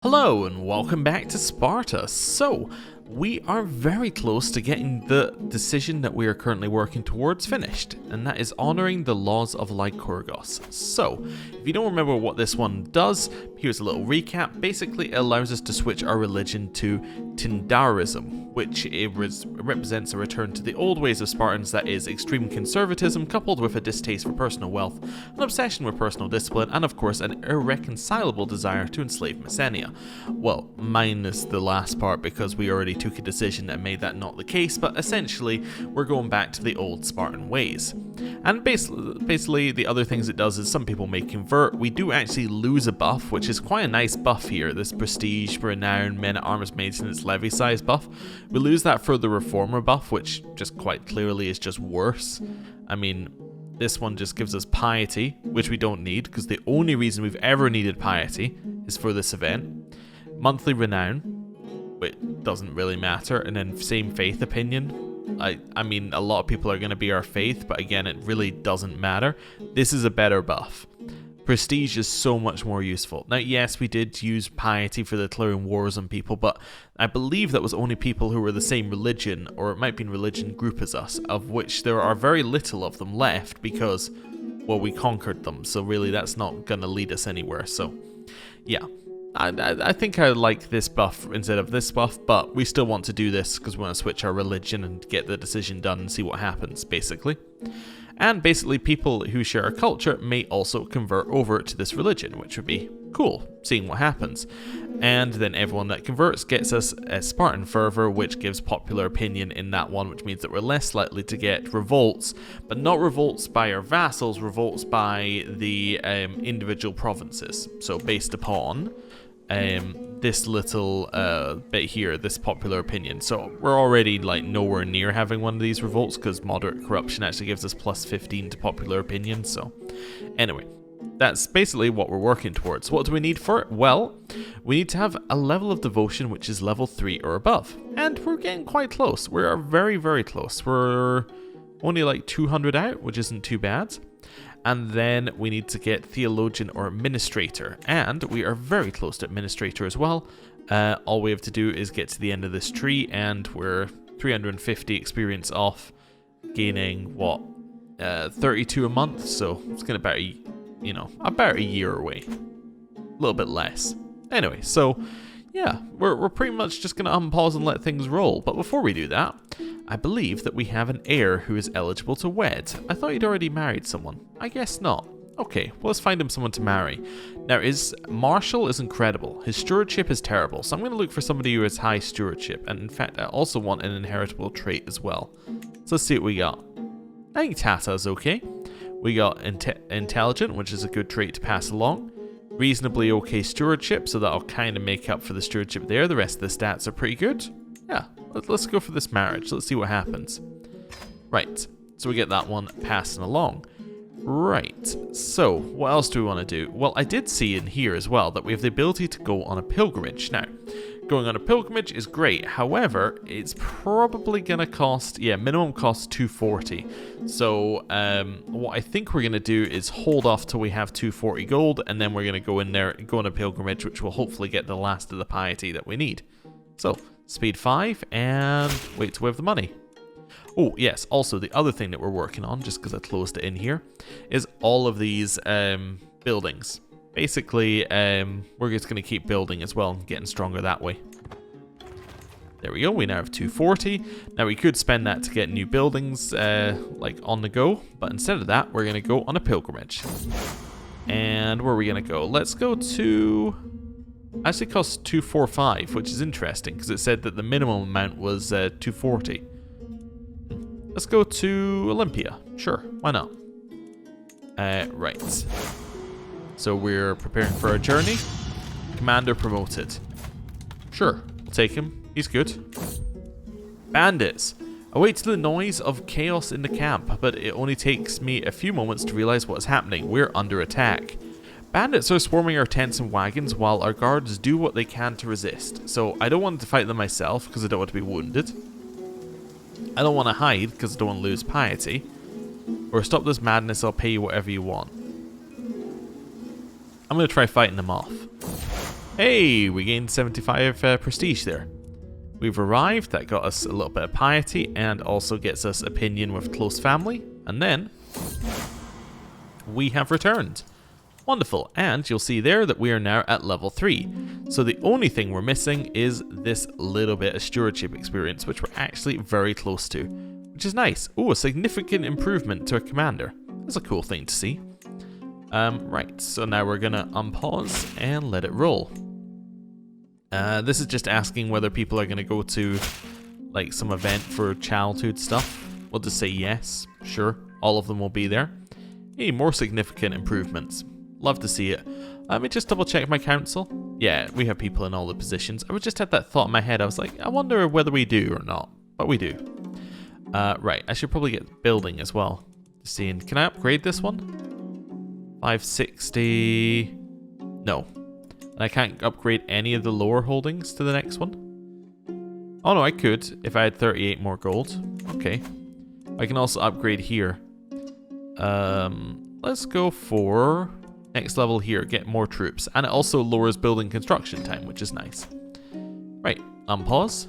Hello and welcome back to Sparta. So, we are very close to getting the decision that we are currently working towards finished, and that is honouring the laws of Lycurgus. So, if you don't remember what this one does, here's a little recap. Basically, it allows us to switch our religion to Tindarism, which represents a return to the old ways of Spartans, that is, extreme conservatism coupled with a distaste for personal wealth, an obsession with personal discipline, and of course an irreconcilable desire to enslave Messenia. Well, minus the last part because we already took a decision that made that not the case, but essentially we're going back to the old Spartan ways. And basically the other things it does is some people may convert. We do actually lose a buff, which is quite a nice buff here, this prestige, renown, men-at-arms maintenance, levy size buff. We lose that for the reformer buff, which just quite clearly is just worse. I mean, this one just gives us piety, which we don't need, because the only reason we've ever needed piety is for this event. Monthly renown, it doesn't really matter, and then same faith opinion. I mean, a lot of people are going to be our faith, but again, it really doesn't matter. This is a better buff. Prestige is so much more useful. Now, yes, we did use piety for declaring wars on people, but I believe that was only people who were the same religion, or it might be in religion group as us, of which there are very little of them left because, well, we conquered them, so really that's not going to lead us anywhere, so yeah. I think I like this buff instead of this buff, but we still want to do this because we want to switch our religion and get the decision done and see what happens, basically. And basically people who share a culture may also convert over to this religion, which would be cool, seeing what happens. And then everyone that converts gets us a Spartan fervor, which gives popular opinion in that one, which means that we're less likely to get revolts, but not revolts by our vassals, revolts by the individual provinces. So based upon this little bit here, this popular opinion. So we're already like nowhere near having one of these revolts because moderate corruption actually gives us plus 15 to popular opinion. So anyway, that's basically what we're working towards. What do we need for it? Well, we need to have a level of devotion which is level 3 or above. And we're getting quite close. We are very, very close. We're only like 200 out, which isn't too bad. And then we need to get theologian or administrator, and we are very close to administrator as well. All we have to do is get to the end of this tree, and we're 350 experience off, gaining what, 32 a month. So it's gonna about about a year away, a little bit less. Anyway, so yeah, we're pretty much just gonna unpause and let things roll. But before we do that, I believe that we have an heir who is eligible to wed. I thought he'd already married someone. I guess not. Okay, well, let's find him someone to marry. Now, his marshal is incredible. His stewardship is terrible. So I'm going to look for somebody who has high stewardship. And in fact, I also want an inheritable trait as well. So let's see what we got. I think Tata is okay. We got intelligent, which is a good trait to pass along. Reasonably okay stewardship, so that'll kind of make up for the stewardship there. The rest of the stats are pretty good. Yeah, let's go for this marriage. Let's see what happens. Right, so we get that one passing along. Right, so what else do we want to do? Well, I did see in here as well that we have the ability to go on a pilgrimage. Now, going on a pilgrimage is great. However, it's probably going to cost, minimum cost 240. So what I think we're going to do is hold off till we have 240 gold, and then we're going to go in there and go on a pilgrimage, which will hopefully get the last of the piety that we need. So, speed 5, and wait till we have the money. Oh, yes, also the other thing that we're working on, just because I closed it in here, is all of these buildings. Basically, we're just going to keep building as well and getting stronger that way. There we go, we now have 240. Now we could spend that to get new buildings like on the go, but instead of that, we're going to go on a pilgrimage. And where are we going to go? Let's go to... Actually costs 245, which is interesting because it said that the minimum amount was 240. Let's go to Olympia. Sure, why not? Right. So we're preparing for our journey. Commander promoted. Sure, we'll take him. He's good. Bandits. Await the noise of chaos in the camp, but it only takes me a few moments to realize what is happening. We're under attack. Bandits are swarming our tents and wagons while our guards do what they can to resist. So I don't want to fight them myself because I don't want to be wounded. I don't want to hide because I don't want to lose piety. Or stop this madness, I'll pay you whatever you want. I'm going to try fighting them off. Hey, we gained 75 prestige there. We've arrived, that got us a little bit of piety and also gets us opinion with close family. And then we have returned. Wonderful, and you'll see there that we are now at level 3. So the only thing we're missing is this little bit of stewardship experience, which we're actually very close to, which is nice. Oh, a significant improvement to a commander. That's a cool thing to see. Right, so now we're gonna unpause and let it roll. This is just asking whether people are gonna go to like some event for childhood stuff. We'll just say yes, sure, all of them will be there. Hey, more significant improvements. Love to see it. Let me just double check my council. Yeah, we have people in all the positions. I just had that thought in my head. I was like, I wonder whether we do or not. But we do. Right, I should probably get building as well. Seeing, can I upgrade this one? 560. No. And I can't upgrade any of the lower holdings to the next one. Oh no, I could if I had 38 more gold. Okay. I can also upgrade here. Let's go for next level here, get more troops. And it also lowers building construction time, which is nice. Right, unpause.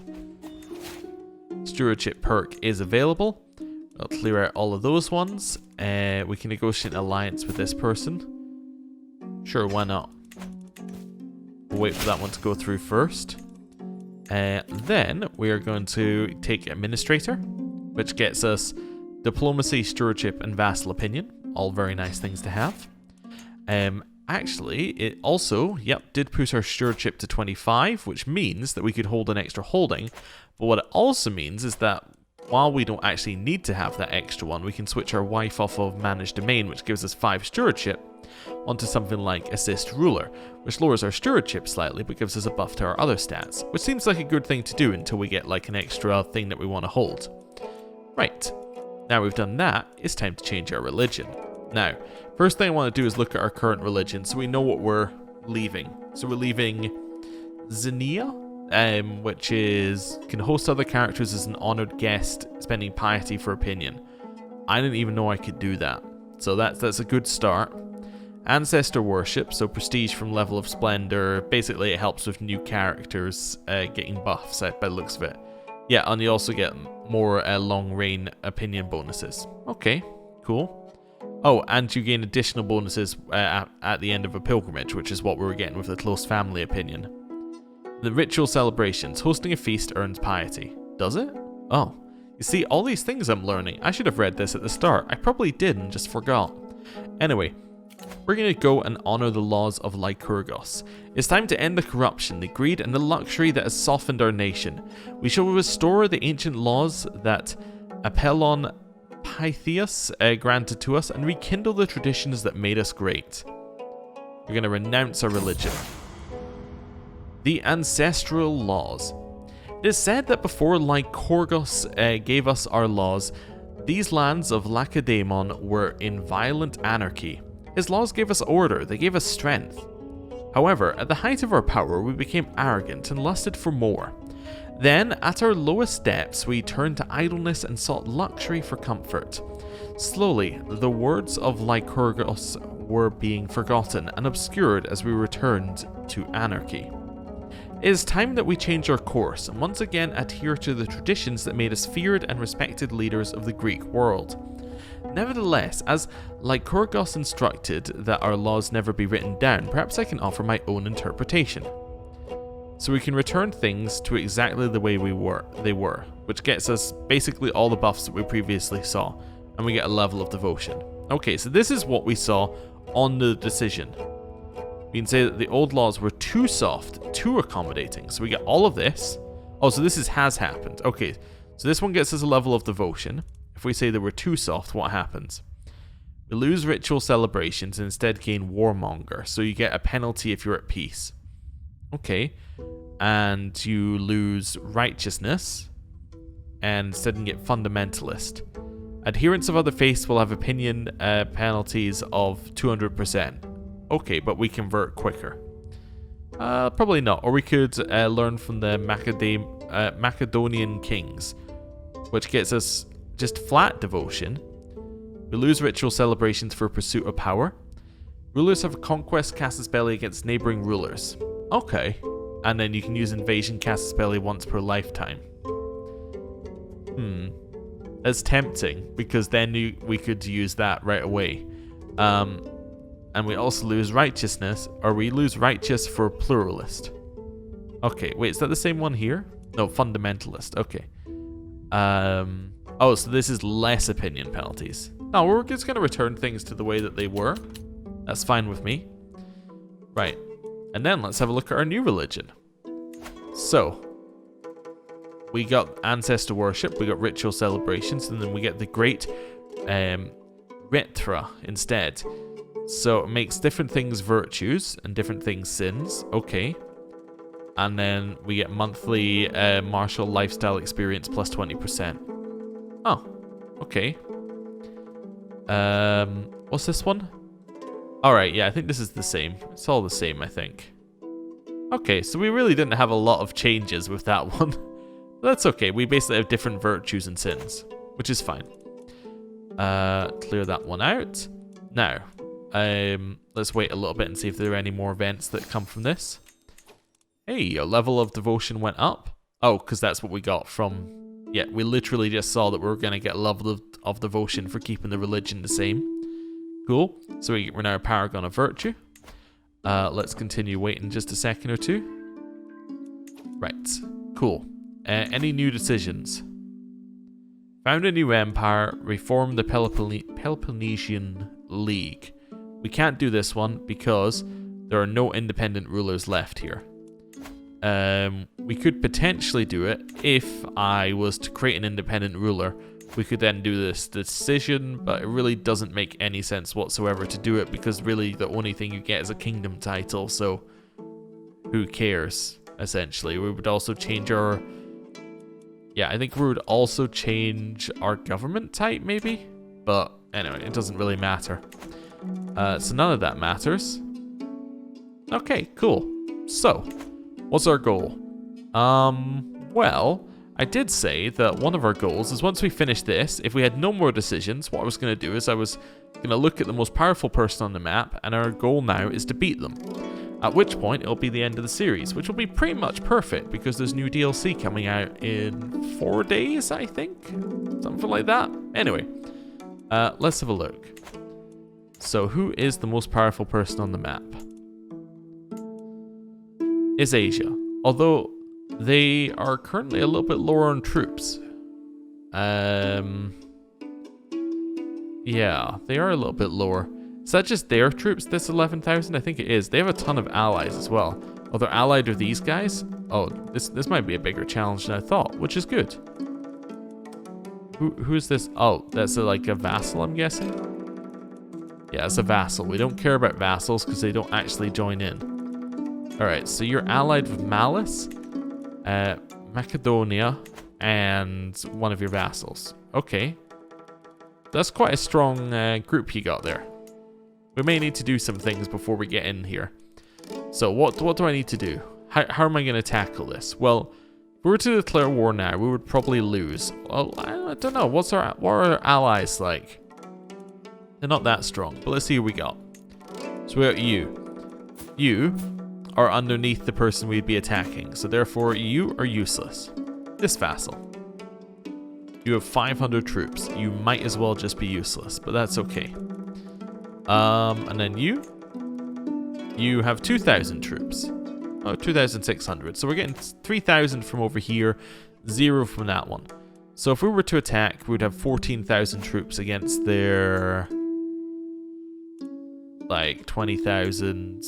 Stewardship perk is available. I'll clear out all of those ones. We can negotiate an alliance with this person. Sure, why not? We'll wait for that one to go through first. Then we are going to take Administrator, which gets us Diplomacy, Stewardship, and Vassal Opinion. All very nice things to have. Actually, it also, did push our Stewardship to 25, which means that we could hold an extra holding. But what it also means is that while we don't actually need to have that extra one, we can switch our wife off of Managed Domain, which gives us 5 Stewardship, onto something like Assist Ruler, which lowers our Stewardship slightly, but gives us a buff to our other stats, which seems like a good thing to do until we get like an extra thing that we want to hold. Right, now we've done that, it's time to change our religion. Now, first thing I want to do is look at our current religion, so we know what we're leaving. So we're leaving Xenia, which is can host other characters as an honored guest, spending piety for opinion. I didn't even know I could do that, so that's a good start. Ancestor worship, so prestige from level of splendor. Basically, it helps with new characters getting buffs by the looks of it. Yeah, and you also get more long reign opinion bonuses. Okay, cool. Oh, and you gain additional bonuses at the end of a pilgrimage, which is what we were getting with the close family opinion. The ritual celebrations. Hosting a feast earns piety. Does it? Oh. You see, all these things I'm learning. I should have read this at the start. I probably did and just forgot. Anyway, we're going to go and honor the laws of Lycurgus. It's time to end the corruption, the greed, and the luxury that has softened our nation. We shall restore the ancient laws that Apotheosis granted to us and rekindle the traditions that made us great. We're going to renounce our religion. The ancestral laws. It is said that before Lycurgus gave us our laws, these lands of Lacedaemon were in violent anarchy. His laws gave us order, they gave us strength. However, at the height of our power, we became arrogant and lusted for more. Then, at our lowest depths, we turned to idleness and sought luxury for comfort. Slowly, the words of Lycurgus were being forgotten and obscured as we returned to anarchy. It is time that we change our course and once again adhere to the traditions that made us feared and respected leaders of the Greek world. Nevertheless, as Lycurgus instructed that our laws never be written down, perhaps I can offer my own interpretation. So we can return things to exactly the way they were, which gets us basically all the buffs that we previously saw, and we get a level of devotion. Okay, so this is what we saw on the decision. We can say that the old laws were too soft, too accommodating. So we get all of this. Oh, so this has happened. Okay, so this one gets us a level of devotion. If we say they were too soft, what happens? We lose ritual celebrations and instead gain warmonger. So you get a penalty if you're at peace. Okay, and you lose righteousness and instead you get fundamentalist. Adherents of other faiths will have opinion penalties of 200%. Okay, but we convert quicker. Probably not. Or we could learn from the Macedonian kings, which gets us just flat devotion. We lose ritual celebrations for pursuit of power. Rulers have a conquest cast its belly against neighboring rulers. Okay. And then you can use invasion cast spell once per lifetime. That's tempting, because then we could use that right away. And we also lose righteousness, or we lose righteous for pluralist. Okay, wait, is that the same one here? No, fundamentalist. Okay. Oh, so this is less opinion penalties. No, we're just going to return things to the way that they were. That's fine with me. Right. And then let's have a look at our new religion. So, we got ancestor worship, we got ritual celebrations, and then we get the great Ritra instead. So it makes different things virtues and different things sins. Okay. And then we get monthly martial lifestyle experience plus 20%. Oh, okay. What's this one? Alright, yeah, I think this is the same. It's all the same, I think. Okay, so we really didn't have a lot of changes with that one. That's okay. We basically have different virtues and sins, which is fine. Clear that one out. Now, let's wait a little bit and see if there are any more events that come from this. Hey, your level of devotion went up. Oh, because that's what we got from... Yeah, we literally just saw that we were going to get a level of devotion for keeping the religion the same. Cool. So we're now a paragon of virtue. Let's continue waiting just a second or two. Right. Cool. Any new decisions? Found a new empire. Reform the Peloponnesian League. We can't do this one because there are no independent rulers left here. We could potentially do it if I was to create an independent ruler. We could then do this decision, but it really doesn't make any sense whatsoever to do it because really the only thing you get is a kingdom title, so who cares, essentially. We would also change our... Yeah, I think we would also change our government type, maybe? But anyway, it doesn't really matter. So none of that matters. Okay, cool. So, what's our goal? Well... I did say that one of our goals is once we finish this, if we had no more decisions, what I was going to do is I was going to look at the most powerful person on the map, and our goal now is to beat them. At which point, it'll be the end of the series, which will be pretty much perfect, because there's new DLC coming out in 4 days, I think? Something like that. Anyway, let's have a look. So, who is the most powerful person on the map? Is Asia. Although... they are currently a little bit lower on troops. Yeah, they are a little bit lower. Is that just their troops, this 11,000? I think it is. They have a ton of allies as well. Oh, they're allied with these guys? Oh, this might be a bigger challenge than I thought, which is good. Who's this? Oh, that's like a vassal, I'm guessing? Yeah, it's a vassal. We don't care about vassals because they don't actually join in. Alright, so you're allied with Malice, Macedonia, and one of your vassals. Okay. That's quite a strong group you got there. We may need to do some things before we get in here. So what do I need to do? How am I going to tackle this? Well, if we were to declare war now, we would probably lose. Well, I don't know. What are our allies like? They're not that strong, but let's see who we got. So we got you. You are underneath the person we'd be attacking, so therefore you are useless. This vassal. You have 500 troops. You might as well just be useless, but that's okay. And then you have 2,000 troops. Oh, 2,600. So we're getting 3,000 from over here, 0 from that one. So if we were to attack, we'd have 14,000 troops against their... like 20,000...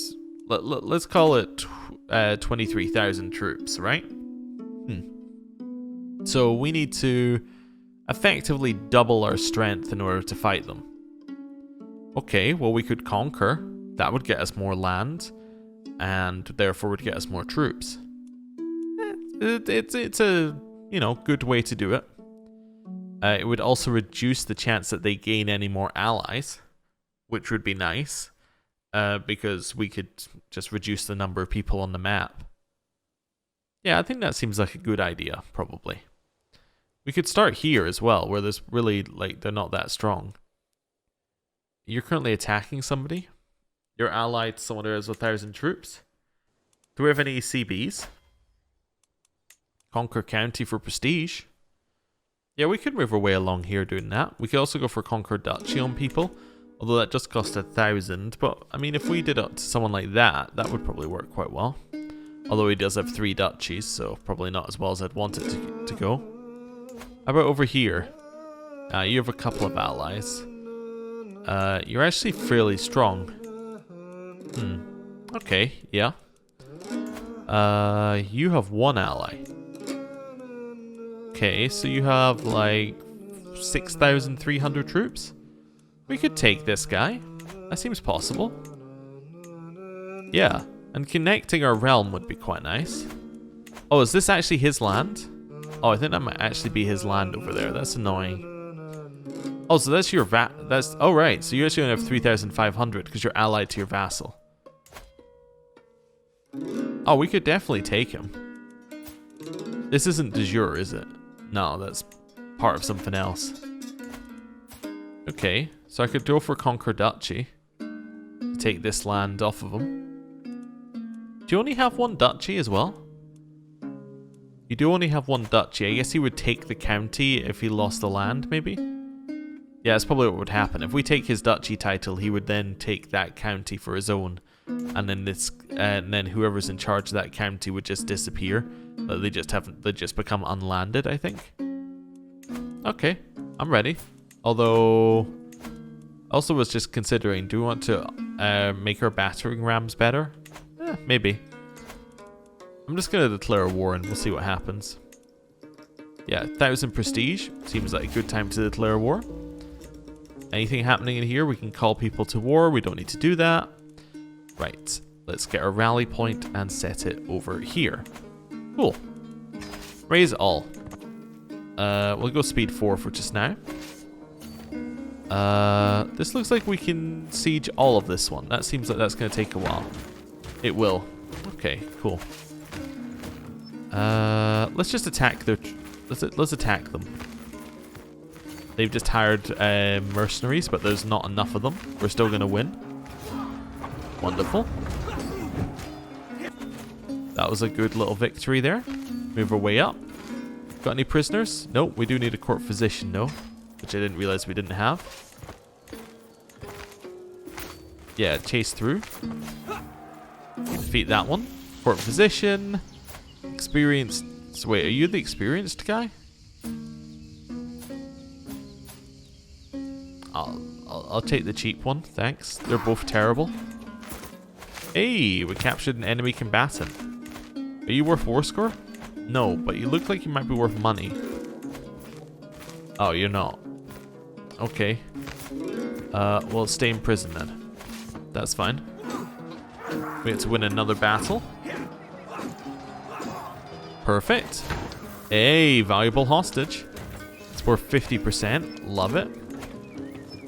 Let's call it 23,000 troops, right? So we need to effectively double our strength in order to fight them. Okay, well we could conquer. That would get us more land, and therefore would get us more troops. It's a, you know, good way to do it. It would also reduce the chance that they gain any more allies, which would be nice. Because we could just reduce the number of people on the map. Yeah, I think that seems like a good idea, probably. We could start here as well, where there's really, like, they're not that strong. You're currently attacking somebody. You're allied to someone who has 1,000 troops. Do we have any CBs? Conquer County for prestige. Yeah, we could move our way along here doing that. We could also go for Conquer Duchy on people. Although that just cost 1,000. But, I mean, if we did it to someone like that, that would probably work quite well. Although he does have 3 duchies, so probably not as well as I'd want it to go. How about over here? You have a couple of allies. You're actually fairly strong. Okay, yeah. You have 1 ally. Okay, so you have like 6,300 troops? We could take this guy. That seems possible. Yeah, and connecting our realm would be quite nice. Oh, is this actually his land? Oh, I think that might actually be his land over there. That's annoying. Oh, so that's your that's... Oh, right. So you actually only have 3,500 because you're allied to your vassal. Oh, we could definitely take him. This isn't de jure, is it? No, that's part of something else. Okay, so I could go for Conquer Duchy. Take this land off of him. Do you only have 1 duchy as well? You do only have 1 duchy. I guess he would take the county if he lost the land, maybe? Yeah, that's probably what would happen. If we take his duchy title, he would then take that county for his own. And then whoever's in charge of that county would just disappear. They just become unlanded, I think. Okay, I'm ready. Although, I also was just considering, do we want to make our battering rams better? Maybe. I'm just going to declare a war and we'll see what happens. Yeah, 1,000 prestige. Seems like a good time to declare a war. Anything happening in here, we can call people to war. We don't need to do that. Right, let's get our rally point and set it over here. Cool. Raise all. We'll go speed 4 for just now. This looks like we can siege all of this one. That seems like that's going to take a while. It will. Okay, cool. Let's just attack their... Let's attack them. They've just hired mercenaries, but there's not enough of them. We're still going to win. Wonderful. That was a good little victory there. Move our way up. Got any prisoners? Nope, we do need a court physician, though. Which I didn't realize we didn't have. Yeah, chase through. Defeat that one. Court physician. Experienced... So wait, are you the experienced guy? I'll take the cheap one, thanks. They're both terrible. Hey, we captured an enemy combatant. Are you worth war score? No, but you look like you might be worth money. Oh, you're not. Okay. Well, stay in prison then. That's fine. We have to win another battle. Perfect. Hey, valuable hostage. It's worth 50%. Love it.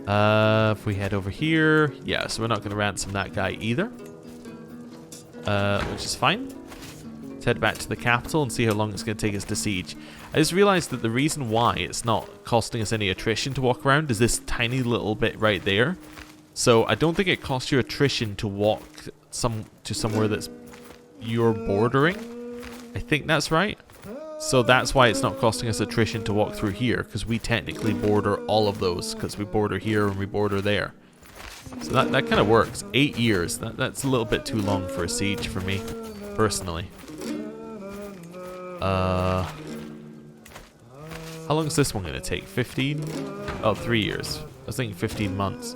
If we head over here, yeah, so we're not going to ransom that guy either, which is fine. Let's head back to the capital and see how long it's going to take us to siege. I just realized that the reason why it's not costing us any attrition to walk around is this tiny little bit right there. So I don't think it costs you attrition to walk to somewhere that's you're bordering. I think that's right. So that's why it's not costing us attrition to walk through here, because we technically border all of those, because we border here and we border there. So that kind of works. 8 years. That's a little bit too long for a siege for me, personally. How long is this one going to take? 15? Oh, 3 years. I was thinking 15 months.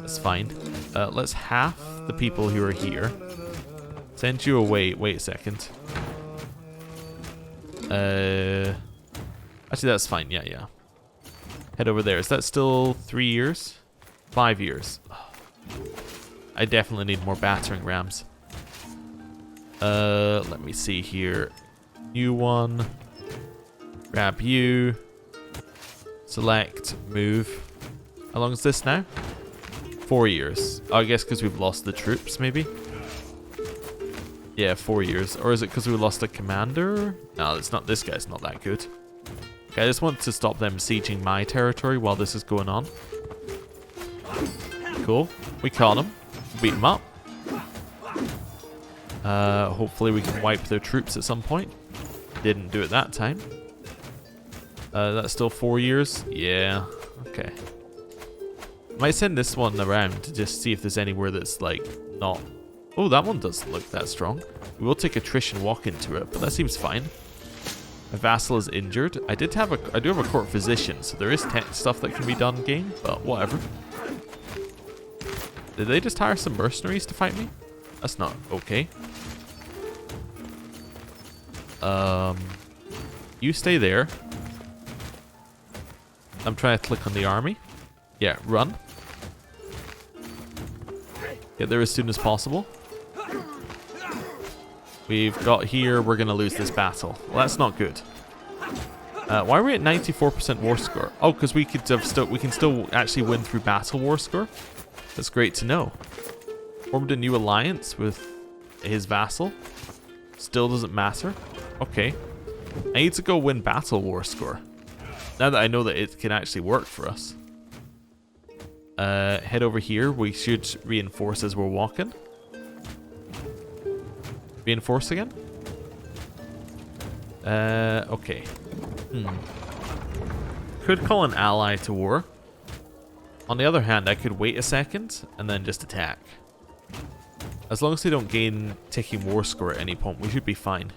That's fine. Let's half the people who are here. Send you away. Wait a second. Actually, that's fine. Yeah. Head over there. Is that still 3 years? 5 years. I definitely need more battering rams. Let me see here. New one. Grab you. Select. Move. How long is this now? 4 years. Oh, I guess because we've lost the troops, maybe? Yeah, 4 years. Or is it because we lost a commander? No, it's not. This guy's not that good. Okay, I just want to stop them sieging my territory while this is going on. Cool. We caught him. Beat him up. Hopefully we can wipe their troops at some point. Didn't do it that time. That's still 4 years? Yeah, okay. Might send this one around to just see if there's anywhere that's like not... Oh, that one doesn't look that strong. We will take attrition walk into it, but that seems fine. My vassal is injured. I do have a court physician, so there is tech stuff that can be done game, but whatever. Did they just hire some mercenaries to fight me? That's not okay. You stay there. I'm trying to click on the army. Yeah, run. Get there as soon as possible. We've got here, we're going to lose this battle. Well, that's not good. Why are we at 94% war score? Oh, because we can still actually win through battle war score. That's great to know. Formed a new alliance with his vassal. Still doesn't matter. Okay. I need to go win battle war score. Now that I know that it can actually work for us. Head over here. We should reinforce as we're walking. Reinforce again? Okay. Could call an ally to war. On the other hand, I could wait a second and then just attack. As long as they don't gain ticking war score at any point, we should be fine.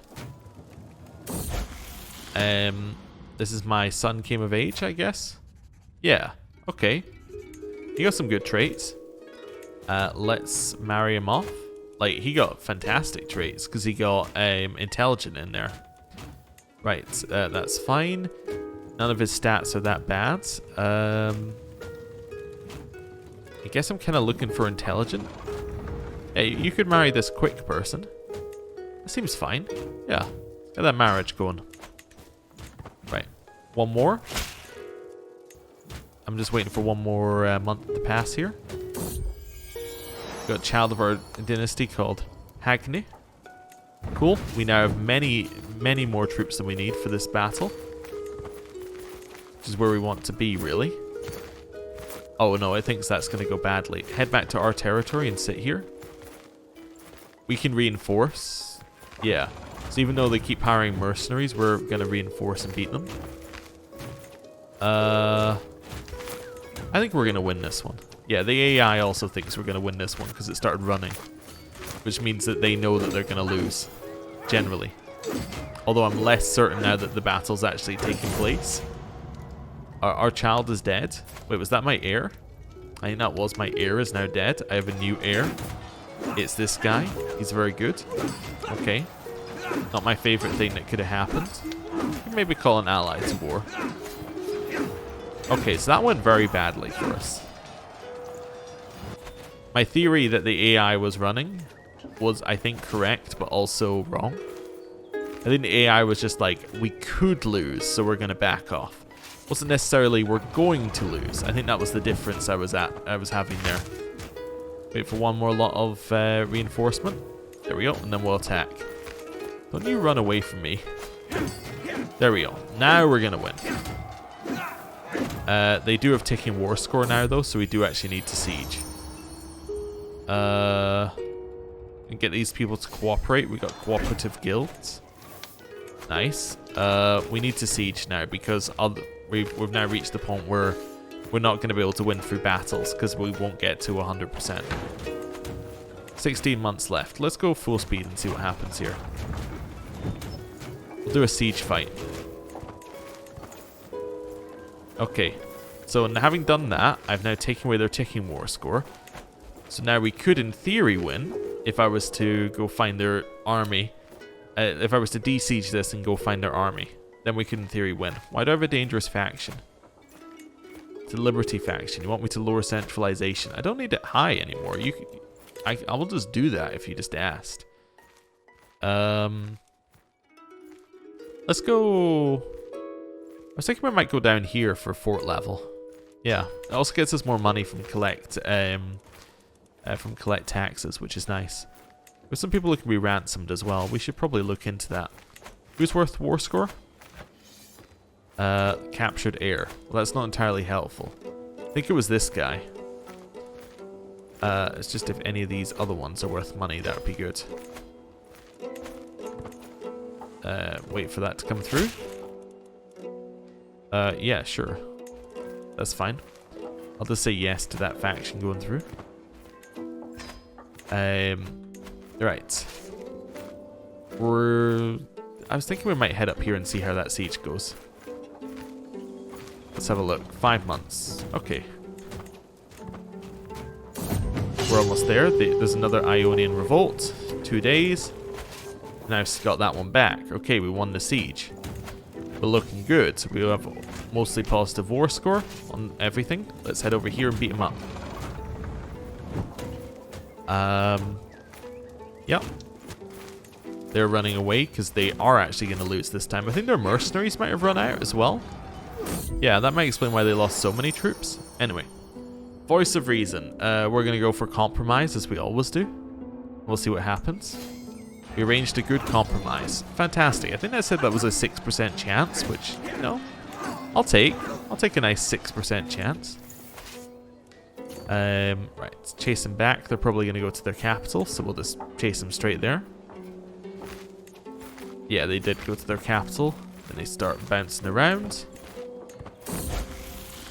This is my son came of age, I guess? Yeah, okay. He got some good traits. Let's marry him off. Like, he got fantastic traits because he got intelligent in there. Right, that's fine. None of his stats are that bad. I guess I'm kind of looking for intelligent. Hey, you could marry this quick person. That seems fine. Yeah, get that marriage going. Right, one more. I'm just waiting for one more month to pass here. Got a child of our dynasty called Hagni. Cool. We now have many, many more troops than we need for this battle. Which is where we want to be, really. Oh no, I think that's going to go badly. Head back to our territory and sit here. We can reinforce. Yeah. So even though they keep hiring mercenaries, we're going to reinforce and beat them. I think we're going to win this one. Yeah, the AI also thinks we're going to win this one because it started running. Which means that they know that they're going to lose. Generally. Although I'm less certain now that the battle's actually taking place. Our child is dead. Wait, was that my heir? I think that was. My heir is now dead. I have a new heir. It's this guy. He's very good. Okay. Not my favorite thing that could have happened. Maybe call an ally to war. Okay, so that went very badly for us. My theory that the AI was running was, I think, correct, but also wrong. I think the AI was just like, we could lose, so we're going to back off. Wasn't necessarily we're going to lose. I think that was the difference I was having there. Wait for one more lot of reinforcement. There we go, and then we'll attack. Don't you run away from me. There we go. Now we're going to win. They do have ticking war score now, though, so we do actually need to siege. And get these people to cooperate. We got cooperative guilds. Nice. We need to siege now because we've now reached the point where we're not going to be able to win through battles because we won't get to 100%. 16 months left. Let's go full speed and see what happens here. We'll do a siege fight. Okay. So having done that, I've now taken away their ticking war score. So now we could, in theory, win if I was to go find their army. If I was to de-siege this and go find their army, then we could, in theory, win. Why do I have a dangerous faction? It's a liberty faction. You want me to lower centralization? I don't need it high anymore. I will just do that if you just asked. Let's go... I was thinking we might go down here for fort level. Yeah, it also gets us more money from collect taxes, which is nice. There's some people who can be ransomed as well. We should probably look into that. Who's worth war score? Captured heir. Well, that's not entirely helpful. I think it was this guy. It's just if any of these other ones are worth money, that would be good. wait for that to come through. Yeah, sure. That's fine. I'll just say yes to that faction going through. Right. I was thinking we might head up here and see how that siege goes. Let's have a look. 5 months. Okay. We're almost there. There's another Ionian revolt. 2 days. Now I've got that one back. Okay, we won the siege. We're looking good. We have mostly positive war score on everything. Let's head over here and beat them up. Yep. They're running away because they are actually going to lose this time. I think their mercenaries might have run out as well. Yeah, that might explain why they lost so many troops. Anyway, voice of reason. We're going to go for compromise as we always do. We'll see what happens. We arranged a good compromise. Fantastic. I think I said that was a 6% chance, which, you know, I'll take a nice 6% chance. Right, chase them back. They're probably going to go to their capital, so we'll just chase them straight there. Yeah, they did go to their capital. Then they start bouncing around.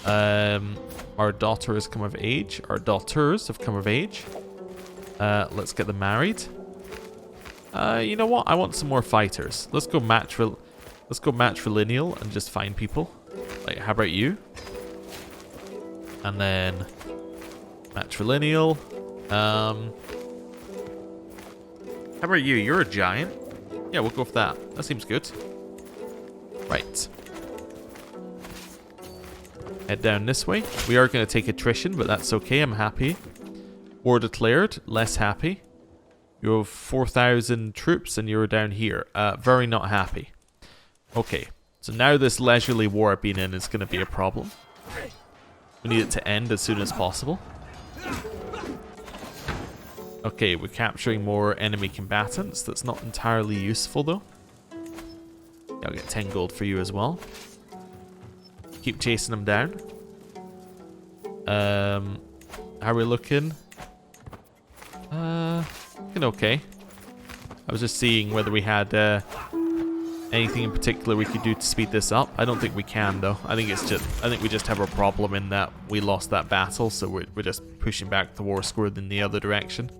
Our daughter has come of age. Our daughters have come of age. Let's get them married. You know what? I want some more fighters. Let's go matrilineal and just find people. Like, how about you? And then matrilineal. How about you? You're a giant. Yeah, we'll go for that. That seems good. Right. Head down this way. We are going to take attrition, but that's okay. I'm happy. War declared. Less happy. You have 4,000 troops and you're down here. Very not happy. Okay. So now this leisurely war I've been in is going to be a problem. We need it to end as soon as possible. Okay, we're capturing more enemy combatants. That's not entirely useful though. Yeah, I'll get 10 gold for you as well. Keep chasing them down. How are we looking? Looking okay. I was just seeing whether we had anything in particular we could do to speed this up. I don't think we can though. I think we just have a problem in that we lost that battle, so we're just pushing back the war score in the other direction.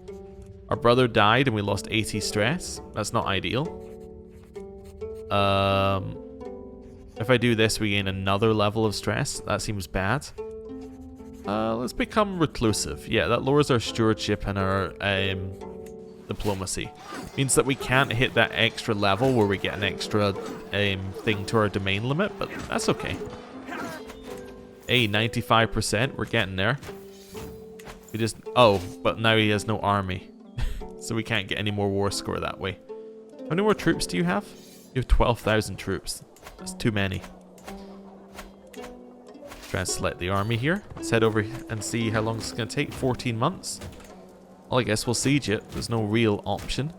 Our brother died and we lost 80 stress. That's not ideal. If I do this, we gain another level of stress. That seems bad. Let's become reclusive. Yeah, that lowers our stewardship and our diplomacy. Means that we can't hit that extra level where we get an extra thing to our domain limit, but that's okay. Hey, 95%. We're getting there. We just... Oh, but now he has no army. So we can't get any more war score that way. How many more troops do you have? You have 12,000 troops. That's too many. Try and select the army here. Let's head over and see how long it's going to take. 14 months. Well, I guess we'll siege it. There's no real option.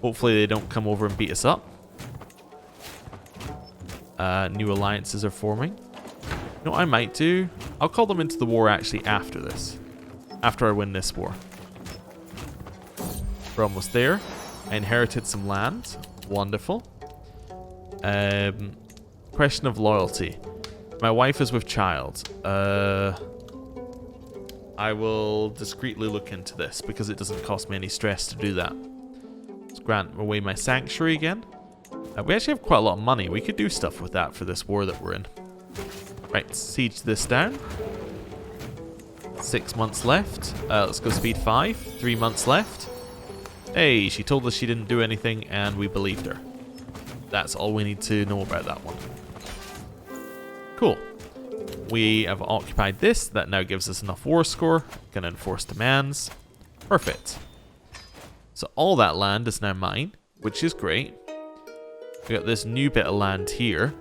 Hopefully they don't come over and beat us up. New alliances are forming. You know what I might do? I'll call them into the war actually after this. After I win this war. We're almost there. I inherited some land. Wonderful. Question of loyalty. My wife is with child. I will discreetly look into this because it doesn't cost me any stress to do that. Let's grant away my sanctuary again. We actually have quite a lot of money. We could do stuff with that for this war that we're in. Right, siege this down. 6 months left. Let's go speed 5. 3 months left. Hey, she told us she didn't do anything and we believed her. That's all we need to know about that one. Cool. We have occupied this. That now gives us enough war score. Gonna enforce demands. Perfect. So all that land is now mine, which is great. We got this new bit of land here.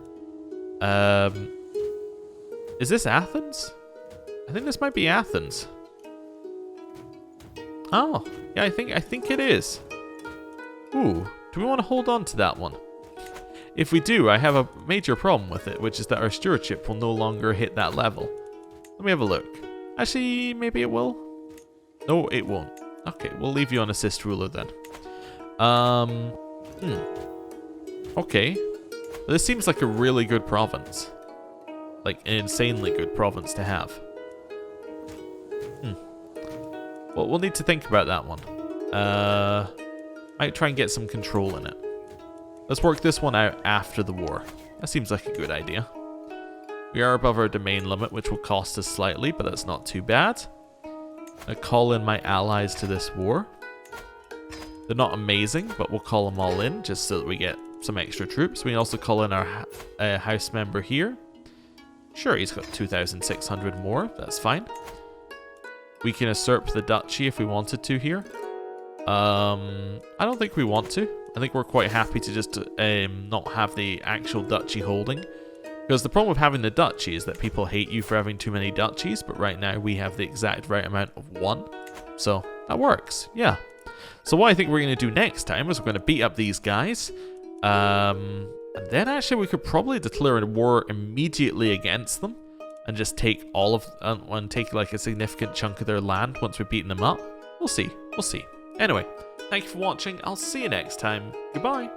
Is this Athens? I think this might be Athens. Oh, yeah, I think it is. Ooh, do we want to hold on to that one? If we do, I have a major problem with it, which is that our stewardship will no longer hit that level. Let me have a look. Actually, maybe it will. No, it won't. Okay, we'll leave you on assist ruler then. Okay. This seems like a really good province. Like, an insanely good province to have. Well, we'll need to think about that one. Might try and get some control in it. Let's work this one out after the war. That seems like a good idea. We are above our domain limit, which will cost us slightly, but that's not too bad. I call in my allies to this war. They're not amazing, but we'll call them all in just so that we get some extra troops. We can also call in our house member here. Sure, he's got 2,600 more. That's fine. We can usurp the duchy if we wanted to here. I don't think we want to. I think we're quite happy to just not have the actual duchy holding. Because the problem with having the duchy is that people hate you for having too many duchies, but right now we have the exact right amount of one. So that works, yeah. So what I think we're going to do next time is we're going to beat up these guys. And then actually we could probably declare a war immediately against them. And just take all of, and take like a significant chunk of their land once we've beaten them up. We'll see, we'll see. Anyway, thank you for watching. I'll see you next time. Goodbye.